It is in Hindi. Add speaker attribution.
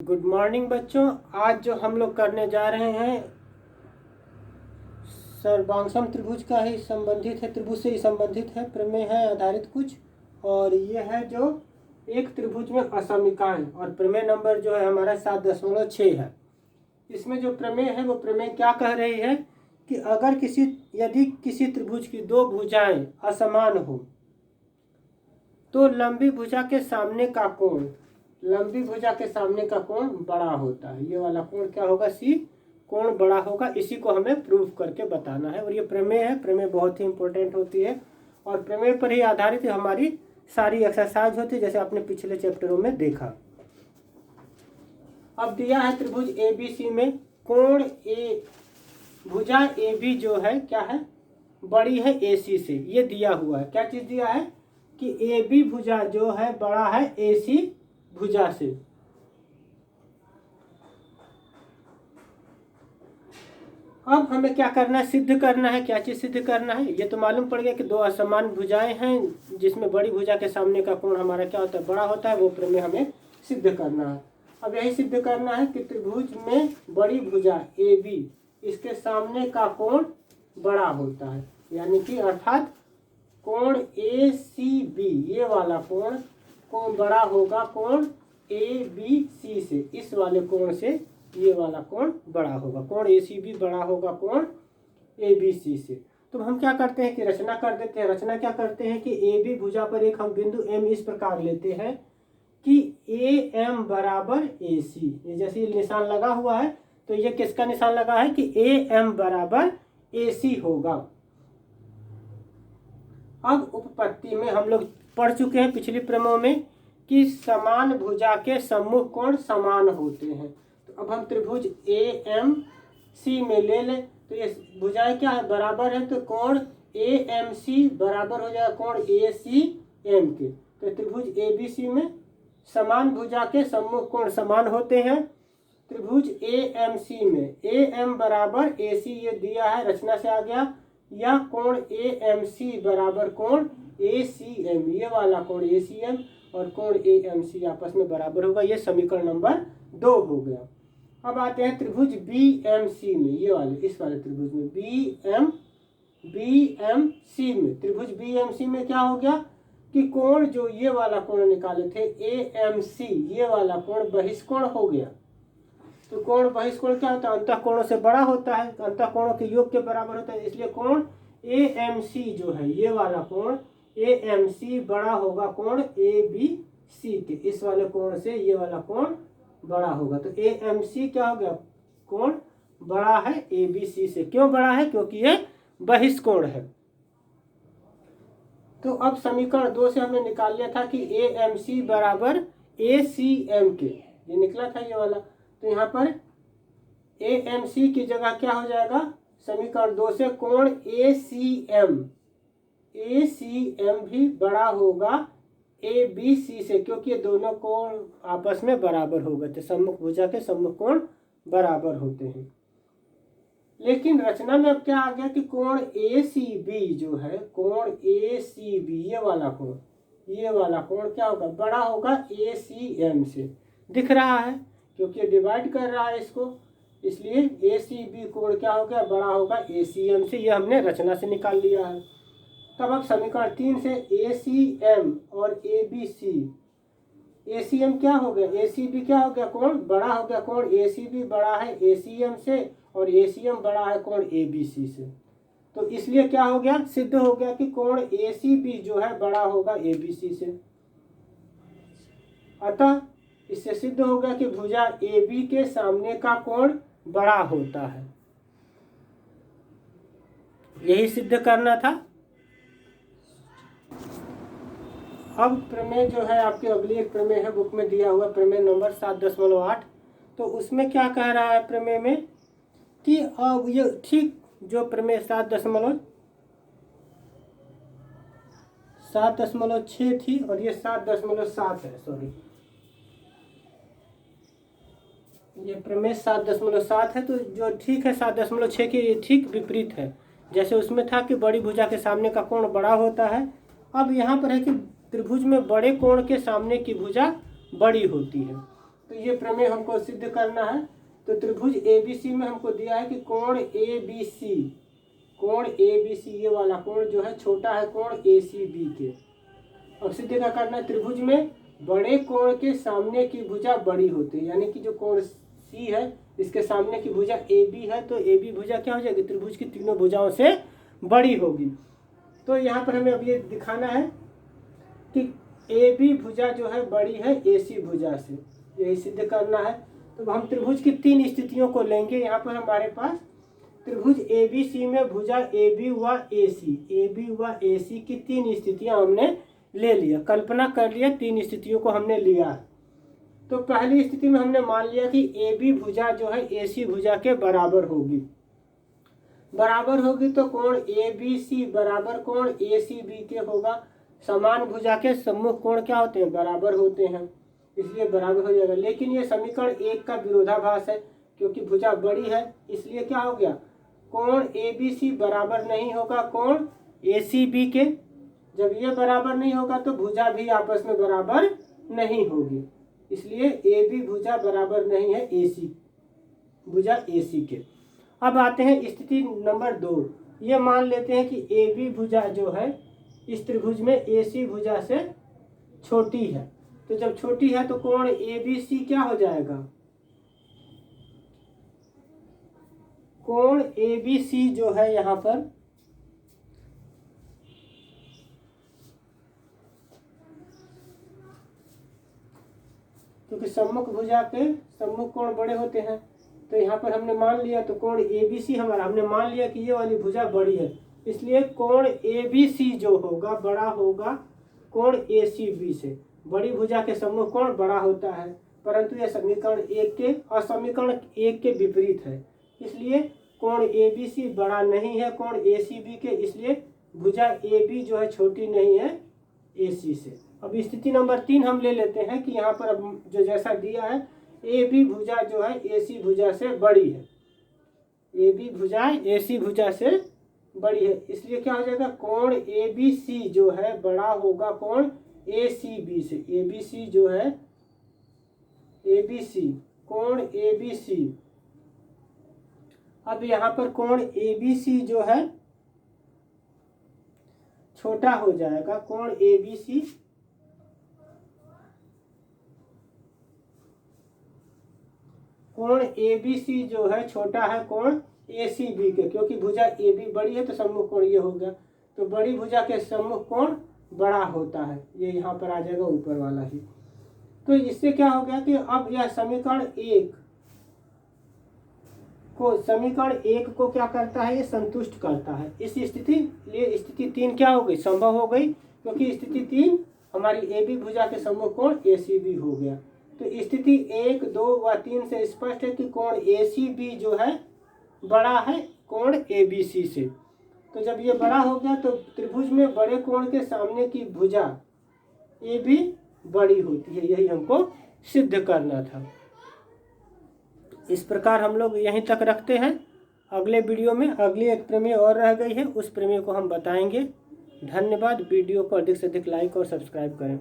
Speaker 1: गुड मॉर्निंग बच्चों। आज जो हम लोग करने जा रहे हैं सर्वांगसम त्रिभुज का ही संबंधित है, त्रिभुज से ही संबंधित है, प्रमेय है आधारित कुछ। और ये है जो एक त्रिभुज में असमीकाएं, और प्रमेय नंबर जो है हमारा 7.6 है। इसमें जो प्रमेय है वो प्रमेय क्या कह रही है कि यदि किसी त्रिभुज की दो भुजाएं असमान हो तो लंबी भुजा के सामने का कोण बड़ा होता है। ये वाला कोण क्या होगा? सी कोण बड़ा होगा। इसी को हमें प्रूफ करके बताना है। और ये प्रमेय है। प्रमेय बहुत ही इंपॉर्टेंट होती है और प्रमेय पर ही आधारित हमारी सारी एक्सरसाइज होती है, जैसे आपने पिछले चैप्टरों में देखा। अब दिया है त्रिभुज ABC में कोण भुजा AB जो है क्या है? बड़ी है AC से। ये दिया हुआ है। क्या चीज दिया है कि AB भुजा जो है बड़ा है AC भुजा से। अब हमें क्या करना है? सिद्ध करना है। क्या चीज सिद्ध करना है? ये तो मालूम पड़ गया कि दो असमान भुजाएं हैं जिसमें बड़ी भुजा के सामने का कोण हमारा क्या होता है? बड़ा होता है। वो प्रमेय हमें सिद्ध करना है। अब यही सिद्ध करना है कि त्रिभुज में बड़ी भुजा AB इसके सामने का कोण बड़ा होता है, यानी कि अर्थात कोण ACB ये वाला कोण बड़ा होगा कोण ABC से। इस वाले कोण से ये वाला कोण बड़ा होगा। कोण ACB बड़ा होगा कोण ABC से। तो हम क्या करते हैं कि रचना कर देते हैं। रचना क्या करते हैं कि AB भुजा पर एक हम बिंदु M इस प्रकार लेते हैं कि AM बराबर AC। ये जैसे निशान लगा हुआ है तो ये किसका निशान लगा है कि AM बराबर AC होगा। अब उपपत्ति में हम लोग पढ़ चुके हैं पिछली प्रमेयों में कि समान भुजा के सम्मुख कोण समान होते हैं। तो अब हम त्रिभुज AMC में ले लें तो ये भुजाएं क्या है? बराबर है। तो कोण AMC बराबर हो जाएगा कोण ACM के। तो त्रिभुज ABC में समान भुजा के सम्मुख कोण समान होते हैं। त्रिभुज AMC में AM बराबर AC ये दिया है, रचना से आ गया। या कोण AMC बराबर कोण ACM, ये वाला कोण ACM और कोण AMC आपस में बराबर होगा। ये समीकरण नंबर 2 हो गया। अब आते हैं त्रिभुज BMC में, ये वाले इस वाले त्रिभुज में BMC में। त्रिभुज BMC में क्या हो गया कि कोण जो ये वाला कोण निकाले थे AMC, ये वाला कोण बहिष्कोण हो गया। तो कोण बहिष्कोण क्या होता है? अंतः कोणों से बड़ा होता है, अंतः कोणों के योग के बराबर होता है। इसलिए कोण AMC जो है ये वाला कोण AMC बड़ा होगा कोण ABC के। इस वाले कोण से ये वाला कोण बड़ा होगा। तो AMC क्या हो गया? कोण बड़ा है ABC से। क्यों बड़ा है? क्योंकि ये बहिष्कोण है। तो अब समीकरण 2 से हमने निकाल लिया था कि AMC बराबर ACM के। ये निकला था ये वाला। तो यहाँ पर AMC की जगह क्या हो जाएगा? समीकरण 2 से कोण ACM भी बड़ा होगा ABC से, क्योंकि ये दोनों कोण आपस में बराबर हो गए थे। सम्मुख भुजा के सम्मुख कोण बराबर होते हैं। लेकिन रचना में अब क्या आ गया कि कोण ACB जो है, कोण ACB ये वाला कोण क्या होगा? बड़ा होगा ACM से। दिख रहा है क्योंकि डिवाइड कर रहा है इसको, इसलिए ACB कोण क्या हो गया? बड़ा होगा ACM से। ये हमने रचना से निकाल लिया है। तब अब समीकरण 3 से ACM और ABC, ACM क्या हो गया? ACB क्या हो गया? कोण बड़ा हो गया। कोण ACB बड़ा है ACM से और ACM बड़ा है कोण ABC से। तो इसलिए क्या हो गया? सिद्ध हो गया कि कोण ACB जो है बड़ा होगा ABC से। अतः इससे सिद्ध हो गया कि भुजा AB के सामने का कोण बड़ा होता है। यही सिद्ध करना था। अब प्रमेय जो है आपकी अगली एक प्रमेय है, बुक में दिया हुआ प्रमेय नंबर 7.8। तो उसमें क्या कह रहा है प्रमेय में कि अब ये ठीक जो प्रमेय 7.6 थी और ये 7.7 है। सॉरी, ये प्रमेय 7.7 है। तो जो ठीक है 7.6 की ठीक विपरीत है। जैसे उसमें था कि बड़ी भुजा के सामने का कोण बड़ा होता है, अब यहाँ पर है कि त्रिभुज में बड़े कोण के सामने की भुजा बड़ी होती है। तो ये प्रमेय हमको सिद्ध करना है। तो त्रिभुज ABC में हमको दिया है कि कोण ABC ये वाला कोण जो है छोटा है कोण ACB के। अब सिद्ध क्या करना है, त्रिभुज में बड़े कोण के सामने की भुजा बड़ी होती है, यानी कि जो कोण C है इसके सामने की भुजा AB है, तो AB भुजा क्या हो जाएगी, त्रिभुज की तीनों भुजाओं से बड़ी होगी। तो यहाँ पर हमें अब ये दिखाना है कि AB भुजा जो है बड़ी है AC भुजा से, यही सिद्ध करना है। तो हम त्रिभुज की तीन स्थितियों को लेंगे। यहाँ पर हमारे पास त्रिभुज ABC में भुजा AB व AC की तीन स्थितियां हमने ले लिया, कल्पना कर लिया, तीन स्थितियों को हमने लिया। तो पहली स्थिति में हमने मान लिया कि AB भुजा जो है AC भुजा के बराबर होगी। तो कोण ABC बराबर कोण ACB के होगा। समान भुजा के सम्मुख कोण क्या होते हैं, बराबर होते हैं, इसलिए बराबर हो जाएगा। लेकिन ये समीकरण 1 का विरोधाभास है, क्योंकि भुजा बड़ी है, इसलिए क्या हो गया, कोण ABC बराबर नहीं होगा कोण ACB के। जब ये बराबर नहीं होगा तो भुजा भी आपस में बराबर नहीं होगी, इसलिए AB भुजा बराबर नहीं है भुजा AC के। अब आते हैं स्थिति नंबर 2। ये मान लेते हैं कि AB भुजा जो है इस त्रिभुज में AC भुजा से छोटी है। तो जब छोटी है तो कोण ABC क्या हो जाएगा, कोण ABC जो है यहाँ पर क्योंकि सम्मुख भुजा के सम्मुख कोण बड़े होते हैं, तो यहाँ पर हमने मान लिया, तो कोण ABC हमने मान लिया कि ये वाली भुजा बड़ी है, इसलिए कोण ABC जो होगा बड़ा होगा कोण ACB से। बड़ी भुजा के सम्मुख कोण बड़ा होता है, परंतु यह समीकरण 1 के और समीकरण 1 के विपरीत है, इसलिए कोण ABC बड़ा नहीं है कोण ACB के, इसलिए भुजा AB जो है छोटी नहीं है AC से। अब स्थिति नंबर 3 हम ले लेते हैं कि यहाँ पर अब जो जैसा दिया है AB भुजा जो है AC भुजा से बड़ी है, AB भुजा AC भुजा से बड़ी है, इसलिए क्या हो जाएगा, कोण ABC जो है बड़ा होगा कोण ACB से। ABC जो है ABC कोण ABC, अब यहाँ पर कोण ABC जो है छोटा हो जाएगा, कोण ABC जो है छोटा है कोण ACB के, क्योंकि भुजा AB बड़ी है तो सम्मुख कोण ये हो गया, तो बड़ी भुजा के सम्मुख कोण बड़ा होता है, ये यहाँ पर आ जाएगा ऊपर वाला ही। तो इससे क्या हो गया कि अब यह समीकरण 1 को क्या करता है, ये संतुष्ट करता है। इस स्थिति 3 क्या हो गई, संभव हो गई, क्योंकि स्थिति 3 हमारी AB भुजा के सम्मुख कोण ACB हो गया। तो स्थिति 1, 2 व 3 से स्पष्ट है कि कोण ACB जो है बड़ा है कोण ABC से। तो जब ये बड़ा हो गया तो त्रिभुज में बड़े कोण के सामने की भुजा AB बड़ी होती है, यही हमको सिद्ध करना था। इस प्रकार हम लोग यहीं तक रखते हैं। अगले वीडियो में अगली एक प्रमेय और रह गई है, उस प्रमेय को हम बताएंगे। धन्यवाद। वीडियो को अधिक से अधिक लाइक और सब्सक्राइब करें।